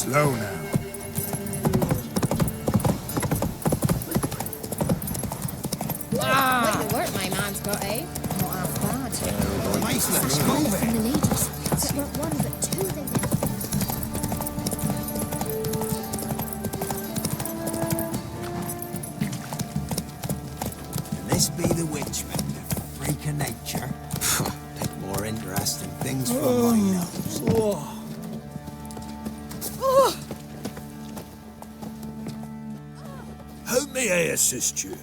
Slow now. Way to work my man's got, eh? Not half bad. Nice, let's go From then. the ladies. But not one, but two they were. Can this be the witchman, the freak of nature? Take more interesting things from my nose. How may I assist you?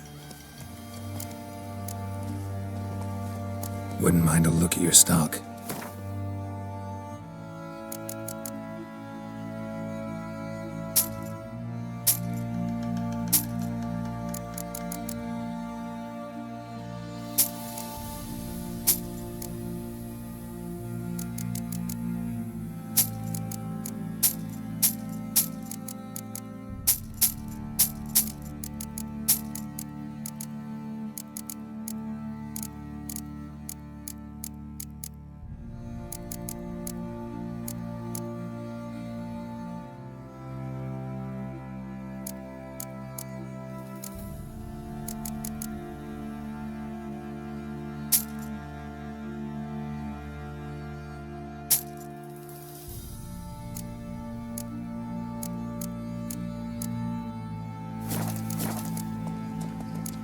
Wouldn't mind a look at your stock.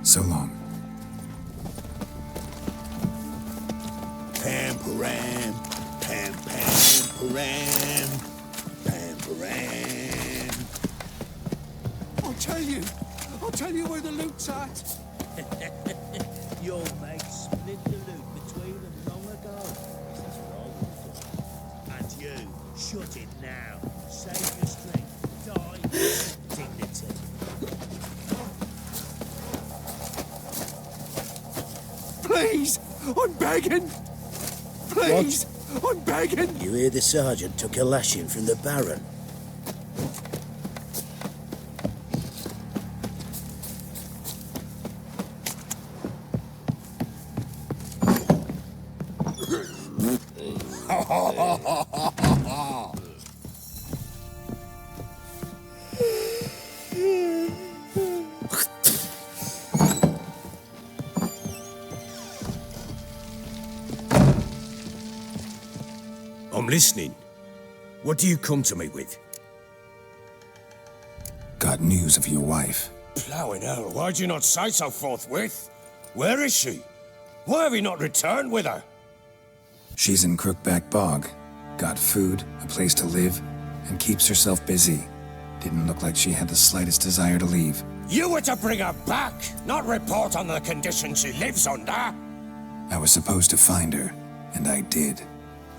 So long. Pam-param, pam-pam-param, pam-param. I'll tell you where the loot's at. Your mate split the loot between them long ago. This is what I would do. And you, shut it now. Save your strength. Die with dignity. Please, I'm begging. Please, I'm begging. You hear the sergeant took a lashing from the Baron? I'm listening. What do you come to me with? Got news of your wife. Plowing hell, why'd you not say so forthwith? Where is she? Why have you not returned with her? She's in Crookback Bog. Got food, a place to live, and keeps herself busy. Didn't look like she had the slightest desire to leave. You were to bring her back, not report on the conditions she lives under. I was supposed to find her, and I did.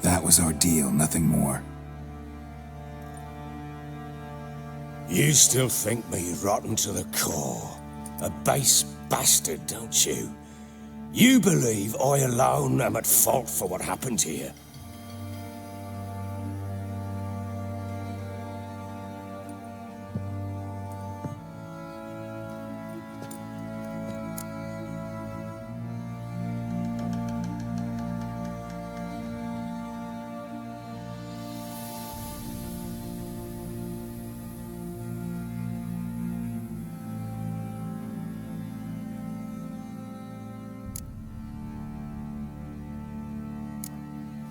That was our deal, nothing more. You still think me rotten to the core. A base bastard, don't you? You believe I alone am at fault for what happened here.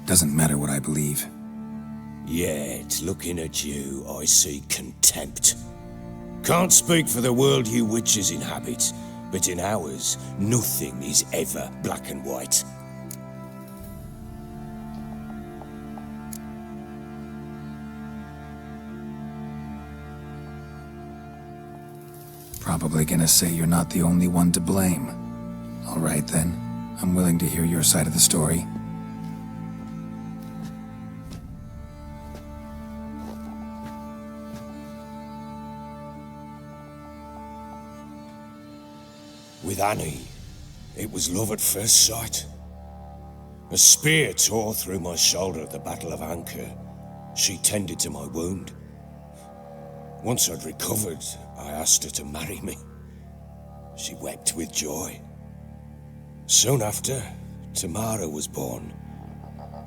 Doesn't matter what I believe. Yet, looking at you, I see contempt. Can't speak for the world you witches inhabit, but in ours, nothing is ever black and white. Probably gonna say you're not the only one to blame. All right then, I'm willing to hear your side of the story. With Annie, it was love at first sight. A spear tore through my shoulder at the Battle of Anchor. She tended to my wound. Once I'd recovered, I asked her to marry me. She wept with joy. Soon after, Tamara was born.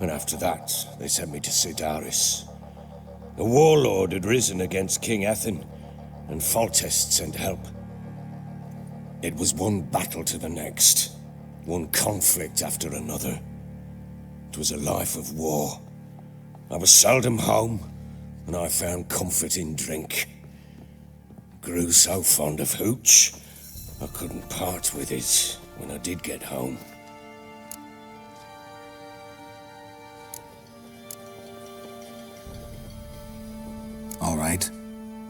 And after that, they sent me to Sidaris. A warlord had risen against King Ethan, and Foltest sent help. It was one battle to the next, one conflict after another. It was a life of war. I was seldom home, and I found comfort in drink. Grew so fond of hooch, I couldn't part with it when I did get home. All right.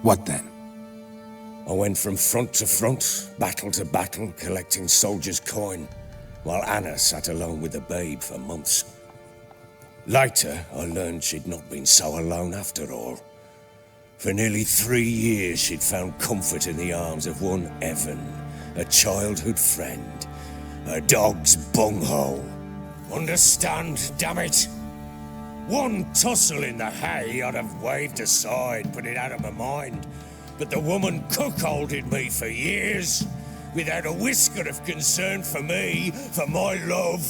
What then? I went from front to front, battle to battle, collecting soldiers' coin, while Anna sat alone with the babe for months. Later, I learned she'd not been so alone after all. For nearly 3 years, she'd found comfort in the arms of one Evan, a childhood friend, a dog's bunghole. Understand, damn it? One tussle in the hay I'd have waved aside, put it out of my mind. But the woman cuckolded me for years, without a whisker of concern for me, for my love.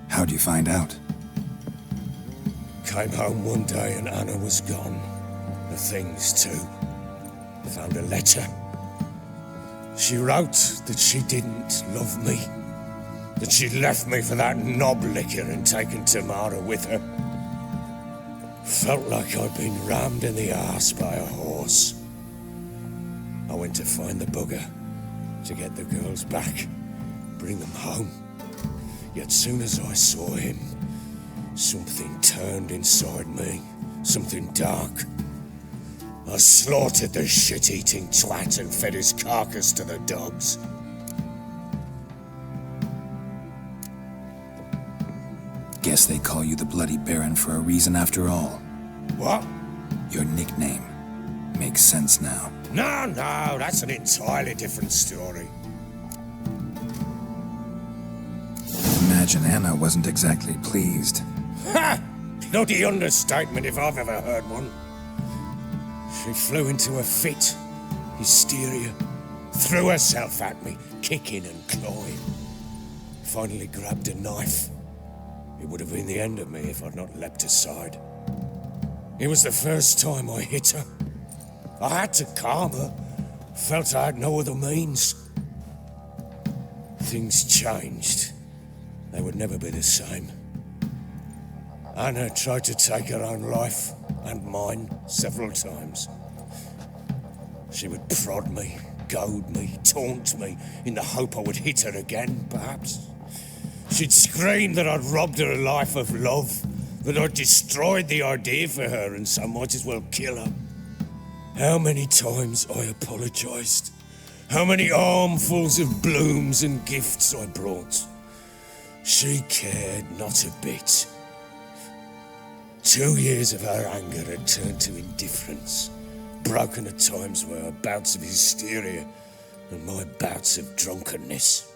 How'd you find out? Came home one day and Anna was gone. The things too. Found a letter. She wrote that she didn't love me. That she'd left me for that knob licker and taken Tamara with her. Felt like I'd been rammed in the arse by a horse. I went to find the bugger, to get the girls back, bring them home. Yet soon as I saw him, something turned inside me, something dark. I slaughtered the shit-eating twat and fed his carcass to the dogs. Guess they call you the Bloody Baron for a reason after all. What? Your nickname. Makes sense now. No, that's an entirely different story. Imagine Anna wasn't exactly pleased. Ha! Bloody understatement if I've ever heard one. She flew into a fit, hysteria, threw herself at me, kicking and clawing. Finally grabbed a knife. It would have been the end of me if I'd not leapt aside. It was the first time I hit her. I had to calm her. Felt I had no other means. Things changed. They would never be the same. Anna tried to take her own life, and mine, several times. She would prod me, goad me, taunt me, in the hope I would hit her again, perhaps. She'd scream that I'd robbed her a life of love, that I'd destroyed the idea for her and so might as well kill her. How many times I apologized. How many armfuls of blooms and gifts I brought. She cared not a bit. 2 years of her anger had turned to indifference, broken at times by her bouts of hysteria and my bouts of drunkenness.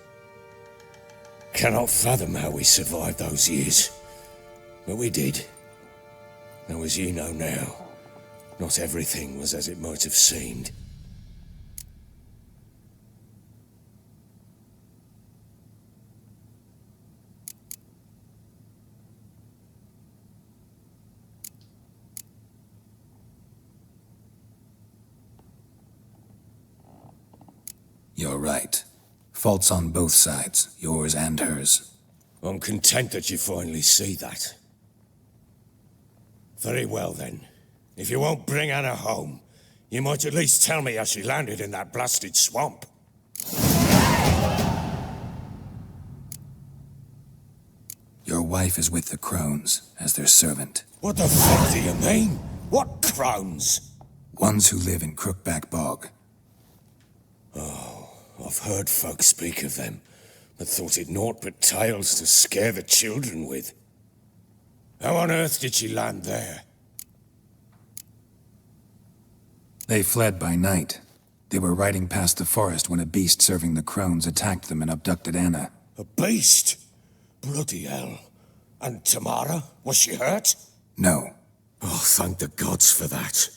Cannot fathom how we survived those years, but we did. Though as you know now, not everything was as it might have seemed. You're right. Faults on both sides, yours and hers. I'm content that you finally see that. Very well then. If you won't bring Anna home, you might at least tell me how she landed in that blasted swamp. Your wife is with the crones, as their servant. What the fuck do you mean? What crones? Ones who live in Crookback Bog. I've heard folk speak of them, but thought it naught but tales to scare the children with. How on earth did she land there? They fled by night. They were riding past the forest when a beast serving the crones attacked them and abducted Anna. A beast? Bloody hell. And Tamara? Was she hurt? No. Oh, thank the gods for that.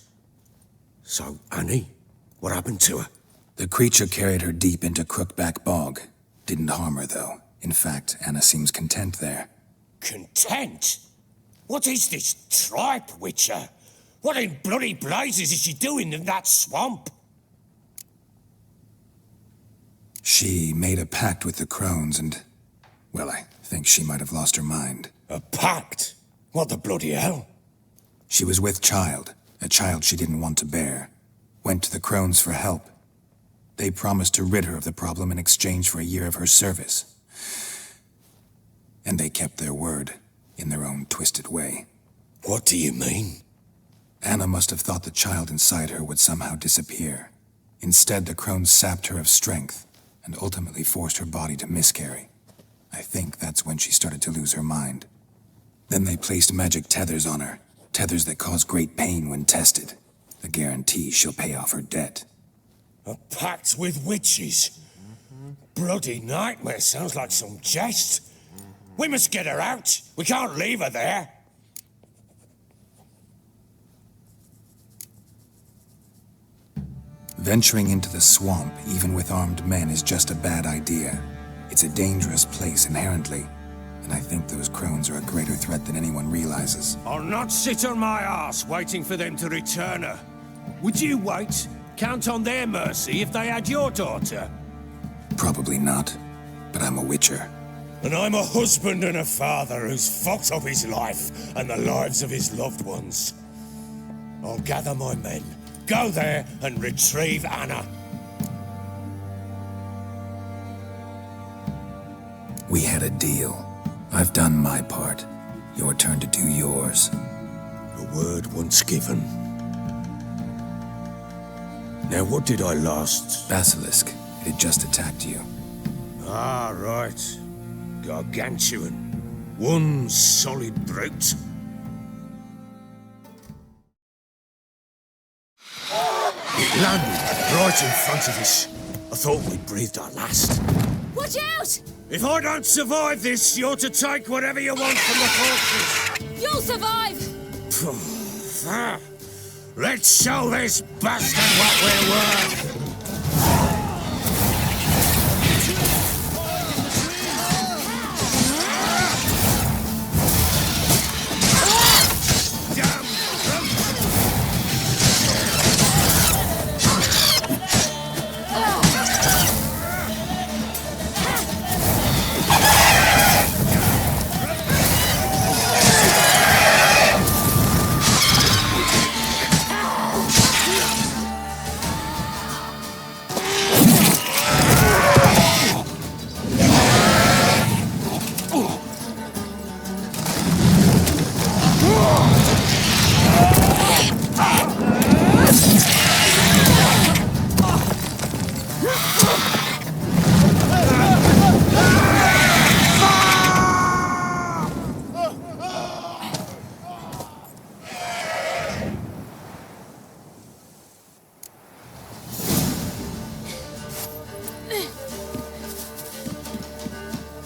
So, Annie, what happened to her? The creature carried her deep into Crookback Bog. Didn't harm her, though. In fact, Anna seems content there. Content? What is this tripe, Witcher? What in bloody blazes is she doing in that swamp? She made a pact with the crones and, well, I think she might have lost her mind. A pact? What the bloody hell? She was with child, a child she didn't want to bear. Went to the crones for help. They promised to rid her of the problem in exchange for a year of her service. And they kept their word, in their own twisted way. What do you mean? Anna must have thought the child inside her would somehow disappear. Instead, the crones sapped her of strength, and ultimately forced her body to miscarry. I think that's when she started to lose her mind. Then they placed magic tethers on her, tethers that cause great pain when tested. The guarantee she'll pay off her debt. A pact with witches? Bloody nightmare, sounds like some jest. We must get her out. We can't leave her there. Venturing into the swamp, even with armed men, is just a bad idea. It's a dangerous place inherently, and I think those crones are a greater threat than anyone realizes. I'll not sit on my arse waiting for them to return her. Would you wait? Count on their mercy if they had your daughter? Probably not, but I'm a witcher. And I'm a husband and a father who's fucked up his life and the lives of his loved ones. I'll gather my men, go there and retrieve Anna. We had a deal. I've done my part. Your turn to do yours. A word once given. Now what did I last... Basilisk. It had just attacked you. Ah, right. Gargantuan. One solid brute. It landed right in front of us. I thought we'd breathed our last. Watch out! If I don't survive this, you're to take whatever you want from the corpses. You'll survive! Let's show this bastard what we're worth.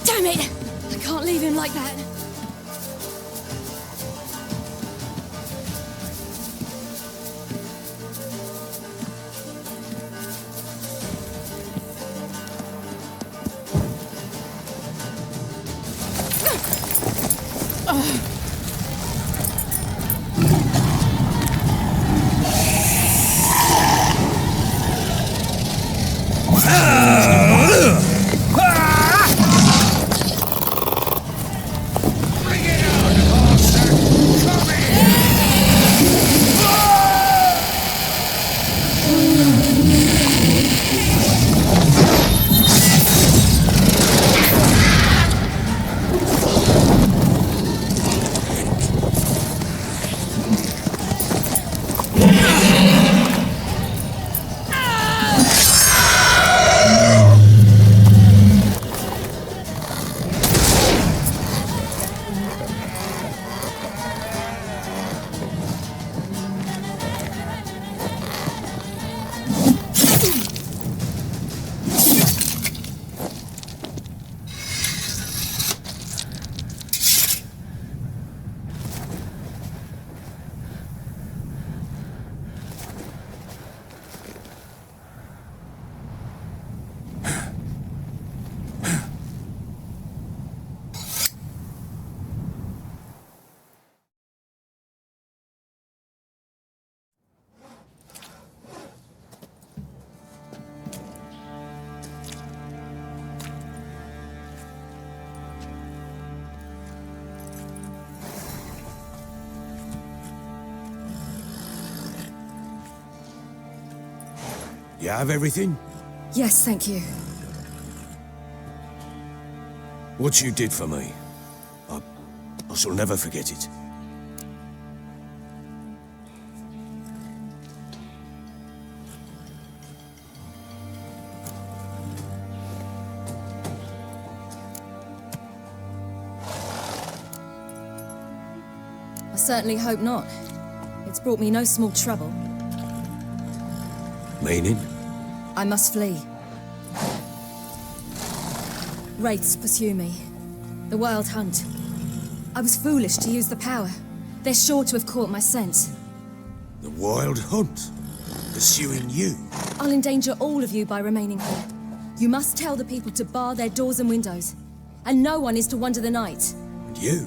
Damn it! I can't leave him like that. You have everything? Yes, thank you. What you did for me, I shall never forget it. I certainly hope not. It's brought me no small trouble. Meaning? I must flee. Wraiths pursue me. The Wild Hunt. I was foolish to use the power. They're sure to have caught my scent. The Wild Hunt? Pursuing you? I'll endanger all of you by remaining here. You must tell the people to bar their doors and windows. And no one is to wander the night. And you?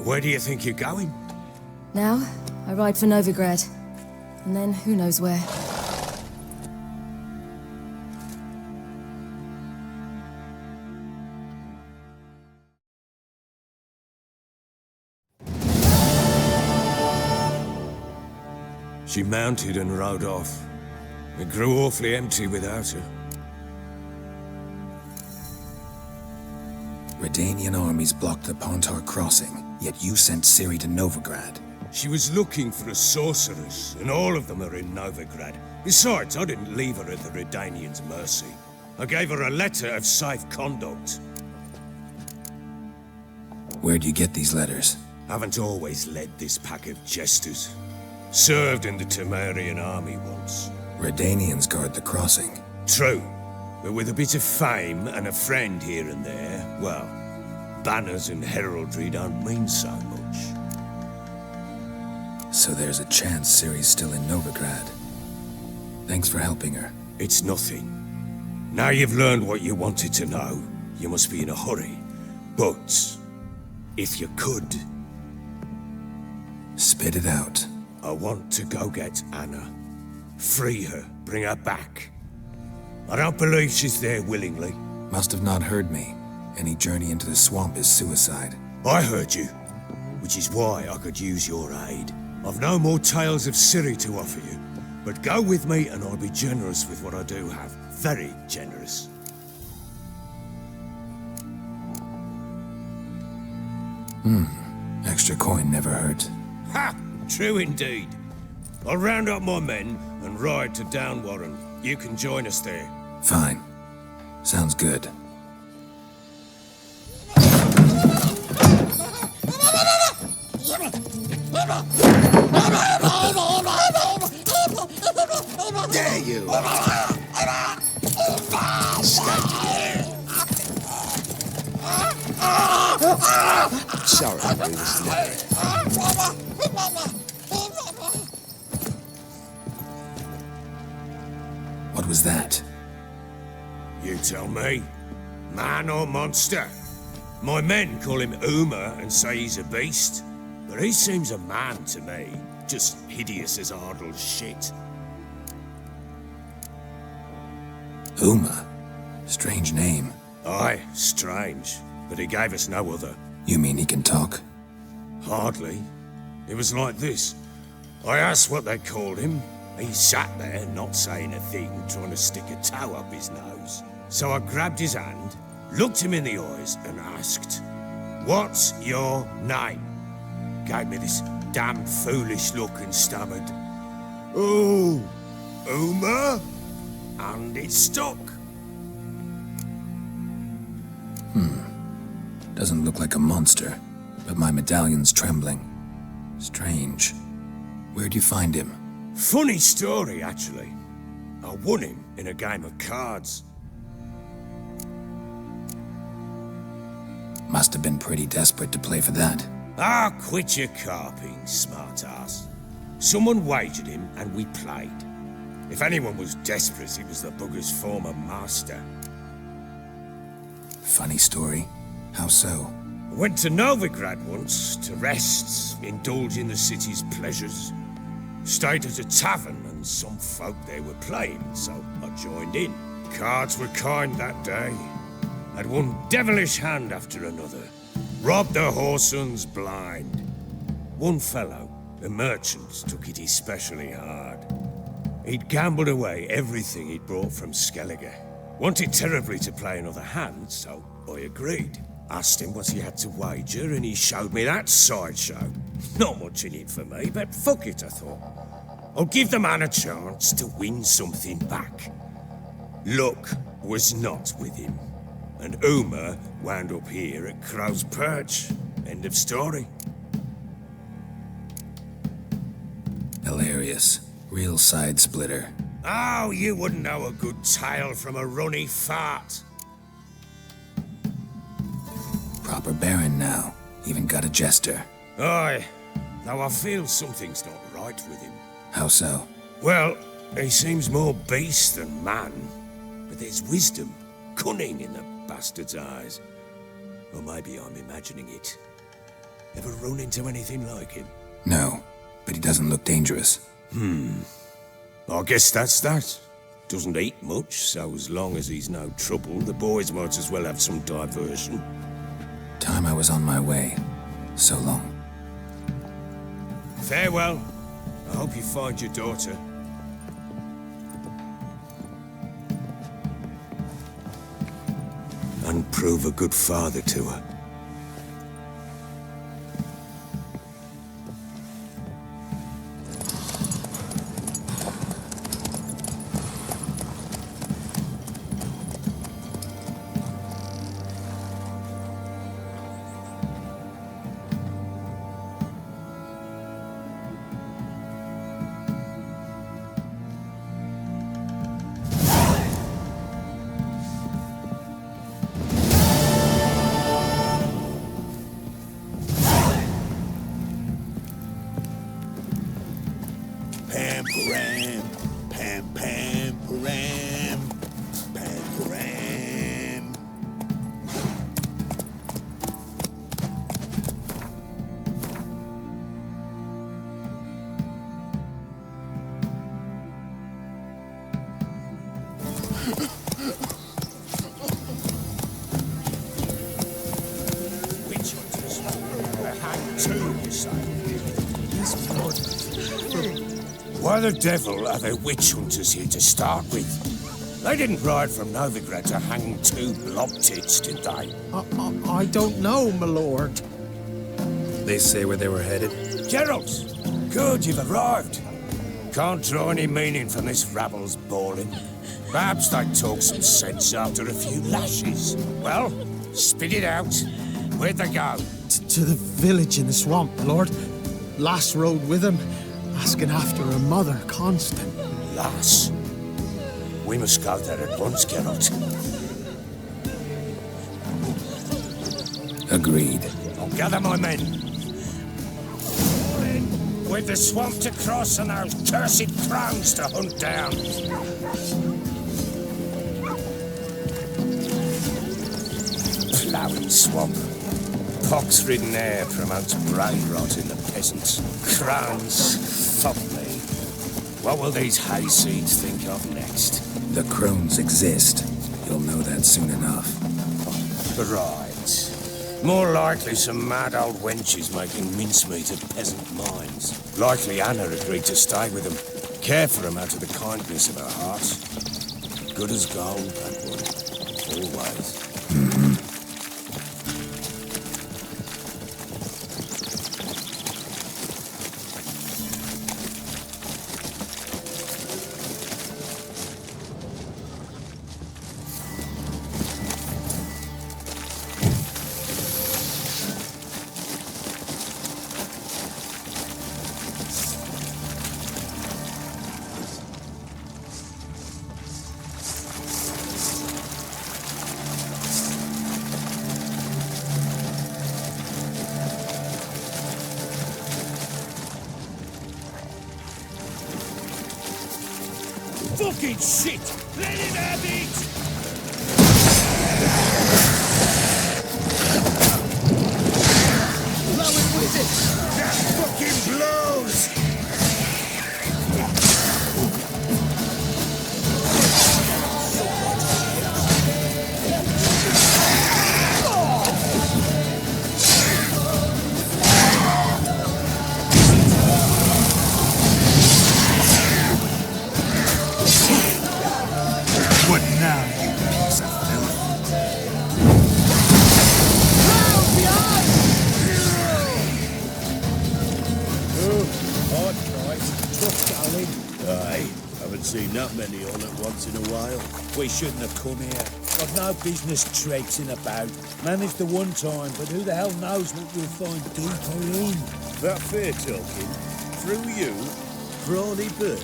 Where do you think you're going? Now, I ride for Novigrad. And then, who knows where. She mounted and rode off. It grew awfully empty without her. Redanian armies blocked the Pontar crossing, yet you sent Ciri to Novigrad. She was looking for a sorceress, and all of them are in Novigrad. Besides, I didn't leave her at the Redanians' mercy. I gave her a letter of safe conduct. Where'd you get these letters? Haven't always led this pack of jesters. Served in the Temerian army once. Redanians guard the crossing. True, but with a bit of fame and a friend here and there, well, banners and heraldry don't mean so much. So there's a chance Ciri's still in Novigrad. Thanks for helping her. It's nothing. Now you've learned what you wanted to know, you must be in a hurry. But, if you could... Spit it out. I want to go get Anna. Free her, bring her back. I don't believe she's there willingly. Must have not heard me. Any journey into the swamp is suicide. I heard you, which is why I could use your aid. I've no more tales of Ciri to offer you, but go with me and I'll be generous with what I do have. Very generous. Extra coin never hurt. Ha! True indeed. I'll round up my men and ride to Downwarren. You can join us there. Fine. Sounds good. Dare you! Sorry, I do this never. What was that? You tell me. Man or monster? My men call him Uma and say he's a beast, but he seems a man to me. Just hideous as Ardle's shit. Uma? Strange name. Aye, strange, but he gave us no other. You mean he can talk? Hardly. It was like this. I asked what they called him. He sat there, not saying a thing, trying to stick a toe up his nose. So I grabbed his hand, looked him in the eyes, and asked, "What's your name?" Gave me this damned foolish look and stammered, "Oh, Uma?" And it stuck. Doesn't look like a monster, but my medallion's trembling. Strange. Where'd you find him? Funny story, actually. I won him in a game of cards. Must have been pretty desperate to play for that. Ah, quit your carping, smart-ass. Someone wagered him, and we played. If anyone was desperate, it was the bugger's former master. Funny story. How so? I went to Novigrad once, to rest, indulge in the city's pleasures. Stayed at a tavern, and some folk there were playing, so I joined in. Cards were kind that day. Had one devilish hand after another. Robbed the whoresons blind. One fellow, a merchant, took it especially hard. He'd gambled away everything he'd brought from Skellige. Wanted terribly to play another hand, so I agreed. Asked him what he had to wager, and he showed me that sideshow. Not much in it for me, but fuck it, I thought. I'll give the man a chance to win something back. Luck was not with him, and Uma wound up here at Crow's Perch. End of story. Hilarious. Real side splitter. Oh, you wouldn't know a good tale from a runny fart. Proper baron now. Even got a jester. Aye, though I feel something's not right with him. How so? Well, he seems more beast than man. But there's wisdom, cunning in the bastard's eyes. Or maybe I'm imagining it. Ever run into anything like him? No, but he doesn't look dangerous. I guess that's that. Doesn't eat much, so as long as he's no trouble, the boys might as well have some diversion. Time I was on my way. So long. Farewell. I hope you find your daughter. And prove a good father to her. Pam-param, pam-pam-param, pam-param. Witch hunters. They're hanged too, you say? Yes, my lord. Why the devil are there witch hunters here to start with? They didn't ride from Novigrad to hang two blob-tits, did they? I don't know, my lord. They say where they were headed? Geralt! Good, you've arrived. Can't draw any meaning from this rabble's bawling. Perhaps they'd talk some sense after a few lashes. Well, spit it out. Where'd they go? To the village in the swamp, my lord. Lass rode with him, asking after her mother, Constant. Lass. We must go there at once, Geralt. Agreed. I'll gather my men. With the swamp to cross and those cursed crows to hunt down. Ploughing swamp. Pox-ridden air promotes brain rot in the peasants. Crones, fuck me. What will these hayseeds think of next? The crones exist. You'll know that soon enough. Right. More likely some mad old wenches making mincemeat of peasant minds. Likely Anna agreed to stay with them. Care for them out of the kindness of her heart. Good as gold, that one. Always. Fucking shit! Let him have it! Blow it with it! That fucking blows! Aye, haven't seen that many all at once in a while. We shouldn't have come here. Got no business traipsing about. Managed the one time, but who the hell knows what we'll find deeper in? That fair talking? Through you? Brawny bird?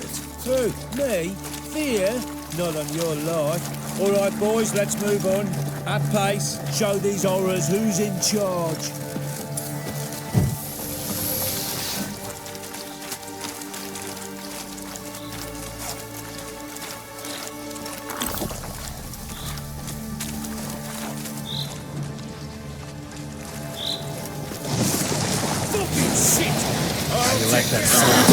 Who? Me? Fear? Not on your life. All right, boys, let's move on. At pace, show these horrors who's in charge. Fucking shit! How you like that sword?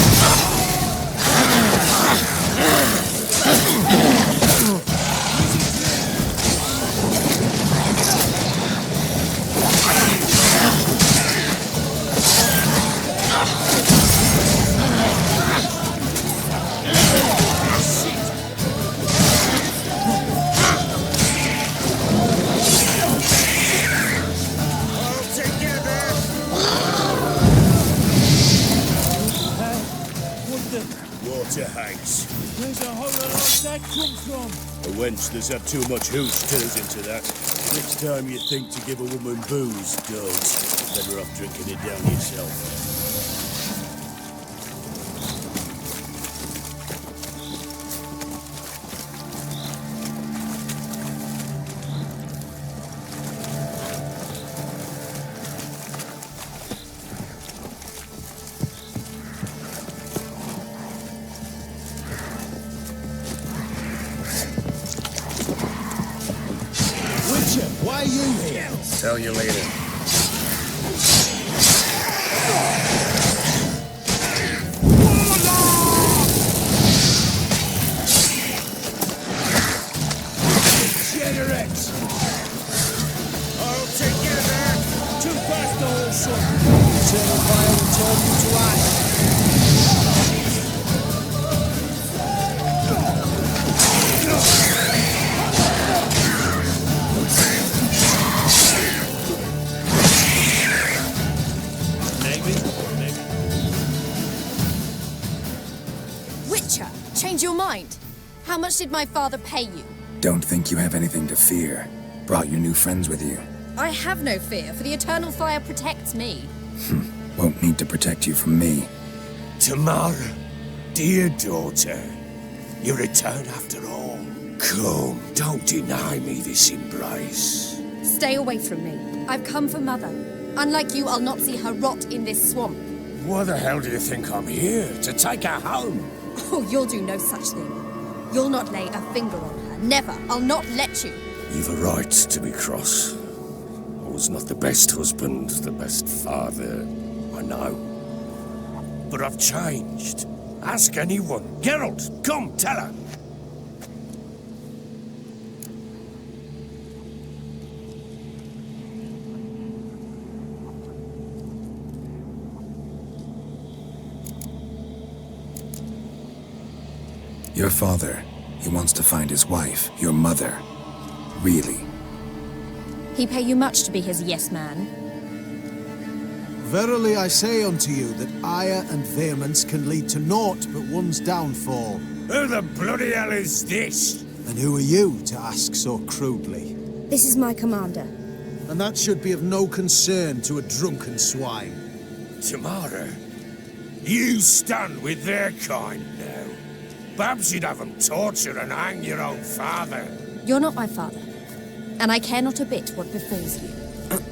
Water hags. Where's a horror like that come from? A wench that's had too much hooch turns into that. Next time you think to give a woman booze, don't. Better off drinking it down yourself. Why are you here? Tell you later. Degenerates! I'll take care of that. Too fast, the whole son. Eternal fire will turn you to ash. Witcher, change your mind. How much did my father pay you? Don't think you have anything to fear. Brought your new friends with you. I have no fear, for the eternal fire protects me. Won't need to protect you from me. Tamara, dear daughter, you return after all. Come, don't deny me this embrace. Stay away from me. I've come for Mother. Unlike you, I'll not see her rot in this swamp. Why the hell do you think I'm here? To take her home? Oh, you'll do no such thing. You'll not lay a finger on her. Never. I'll not let you. You've a right to be cross. I was not the best husband, the best father, I know. But I've changed. Ask anyone. Geralt, come, tell her. Your father, he wants to find his wife, your mother. Really? He pay you much to be his yes man? Verily I say unto you that ire and vehemence can lead to naught but one's downfall. Who the bloody hell is this? And who are you to ask so crudely? This is my commander. And that should be of no concern to a drunken swine. Tamara, you stand with their kind now. Perhaps you'd have them torture and hang your own father. You're not my father. And I care not a bit what befalls you.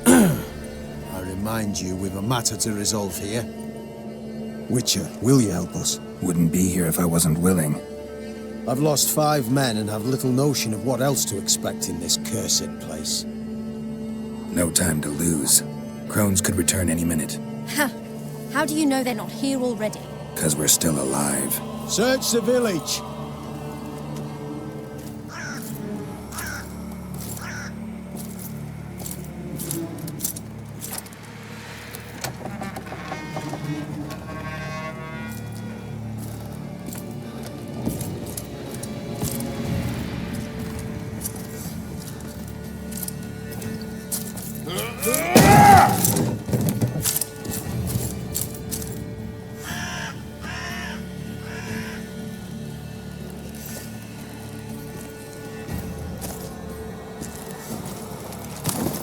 I remind you, we've a matter to resolve here. Witcher, will you help us? Wouldn't be here if I wasn't willing. I've lost 5 men and have little notion of what else to expect in this cursed place. No time to lose. Crones could return any minute. Ha! How do you know they're not here already? 'Cause we're still alive. Search the village!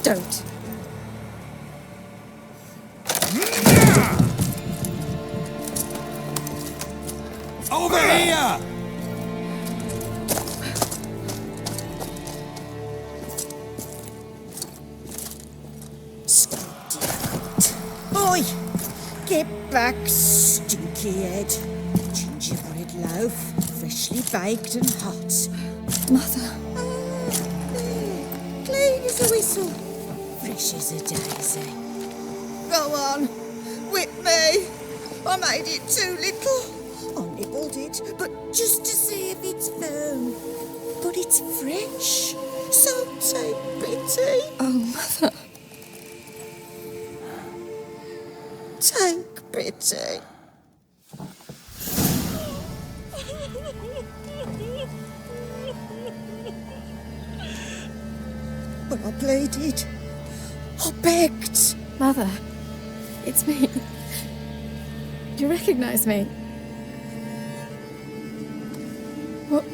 Don't. Over here! Oi! Get back, stinky head. Gingerbread loaf, freshly baked and hot. Mother. Clean as a whistle, fresh as a daisy. Go on, whip me. I made it too little. I nibbled it, but just to see if it's firm. But it's fresh, so take pity. Oh, Mother. Take pity. But I pleaded. I begged. Mother. It's me. Do you recognize me?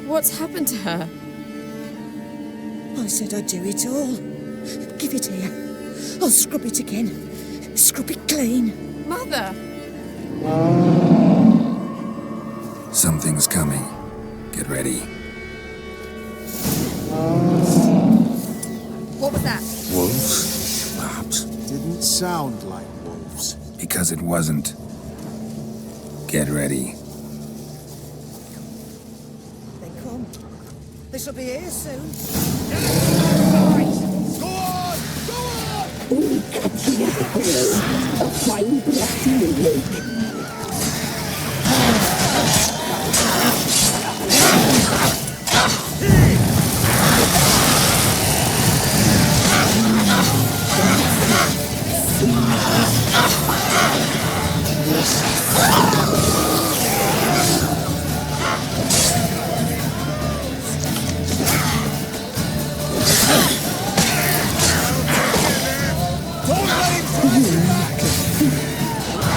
What's happened to her? I said I'd do it all. Give it here. I'll scrub it again. Scrub it clean. Mother! Something's coming. Get ready. What was that? Wolves? Perhaps. Didn't sound like wolves. Because it wasn't. Get ready. They come. They shall be here soon. Go on! Go on!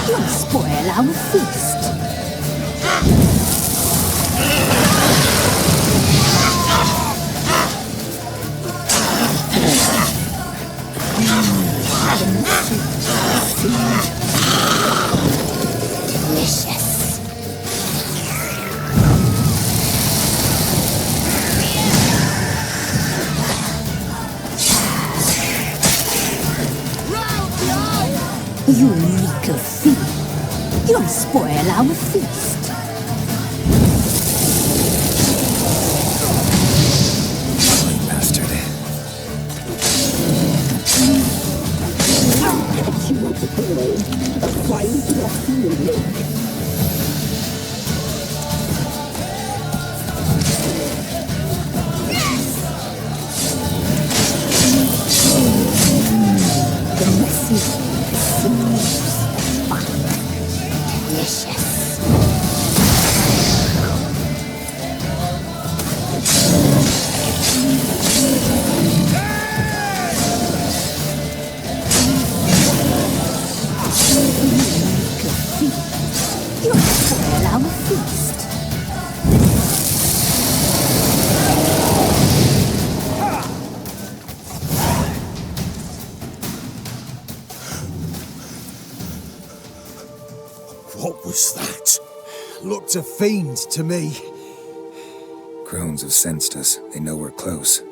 You'll spoil our feast. Delicious. You reek of fear. You'll spoil our feast. Bastard. You'll spoil our feast. What was that? Looked a fiend to me. Crones have sensed us. They know we're close.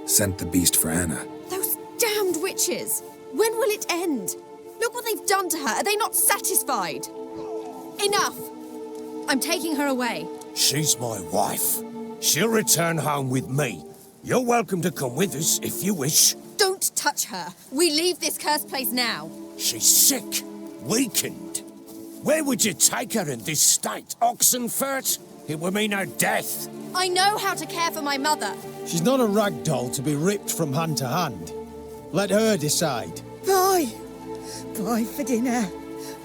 Sent the beast for Anna. Those damned witches! When will it end? Look what they've done to her. Are they not satisfied? Enough! I'm taking her away. She's my wife. She'll return home with me. You're welcome to come with us if you wish. Don't touch her. We leave this cursed place now. She's sick, weakened. Where would you take her in this state? Oxenfurt? It would mean her death. I know how to care for my mother. She's not a rag doll to be ripped from hand to hand. Let her decide. Bye. Bye for dinner.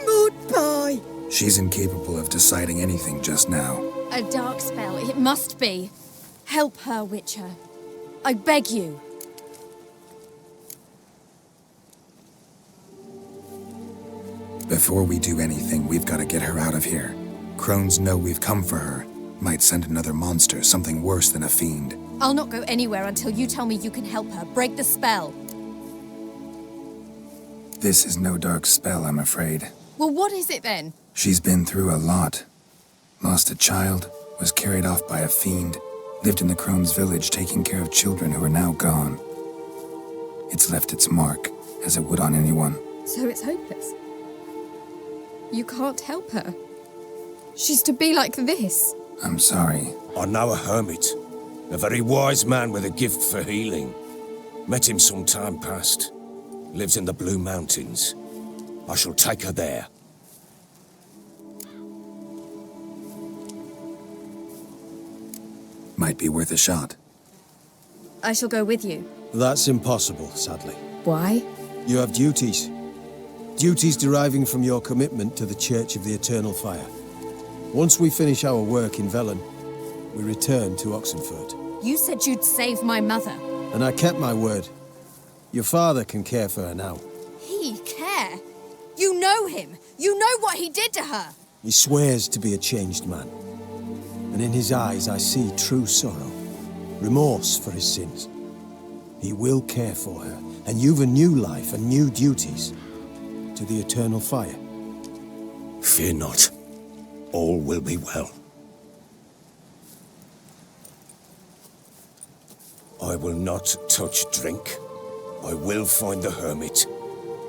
Mood pie. She's incapable of deciding anything just now. A dark spell, it must be. Help her, Witcher. I beg you. Before we do anything, we've got to get her out of here. Crones know we've come for her. Might send another monster, something worse than a fiend. I'll not go anywhere until you tell me you can help her. Break the spell. This is no dark spell, I'm afraid. Well, what is it then? She's been through a lot. Lost a child, was carried off by a fiend, lived in the crone's village taking care of children who are now gone. It's left its mark, as it would on anyone. So it's hopeless. You can't help her. She's to be like this. I'm sorry. I know a hermit, a very wise man with a gift for healing. Met him some time past. Lives in the Blue Mountains. I shall take her there. Might be worth a shot. I shall go with you. That's impossible, sadly. Why? You have duties. Duties deriving from your commitment to the Church of the Eternal Fire. Once we finish our work in Velen, we return to Oxenfurt. You said you'd save my mother. And I kept my word. Your father can care for her now. He care? You know him. You know what he did to her. He swears to be a changed man. And in his eyes I see true sorrow. Remorse for his sins. He will care for her. And you've a new life and new duties. To the Eternal Fire. Fear not. All will be well. I will not touch drink. I will find the hermit.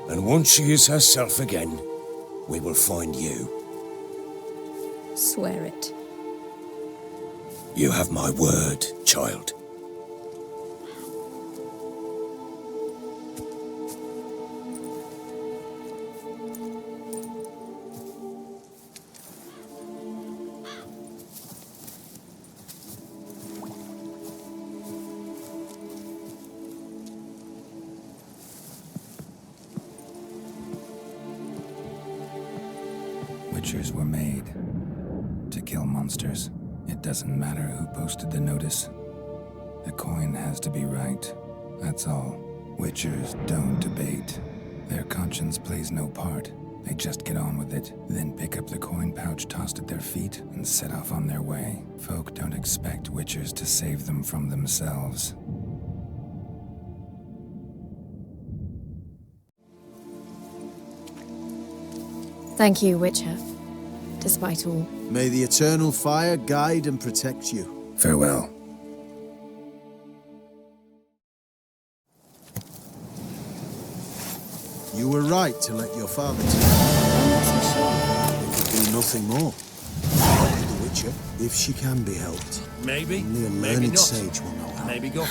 And once she is herself again, we will find you. Swear it. You have my word, child. Witchers were made to kill monsters. It doesn't matter who posted the notice. The coin has to be right. That's all. Witchers don't debate. Their conscience plays no part. They just get on with it, then pick up the coin pouch tossed at their feet and set off on their way. Folk don't expect witchers to save them from themselves. Thank you, Witcher. Despite all. May the Eternal Fire guide and protect you. Farewell. You were right to let your father take They could do nothing more. The Witcher, if she can be helped. Maybe. Only a maybe learned not. sage will know how. Maybe go.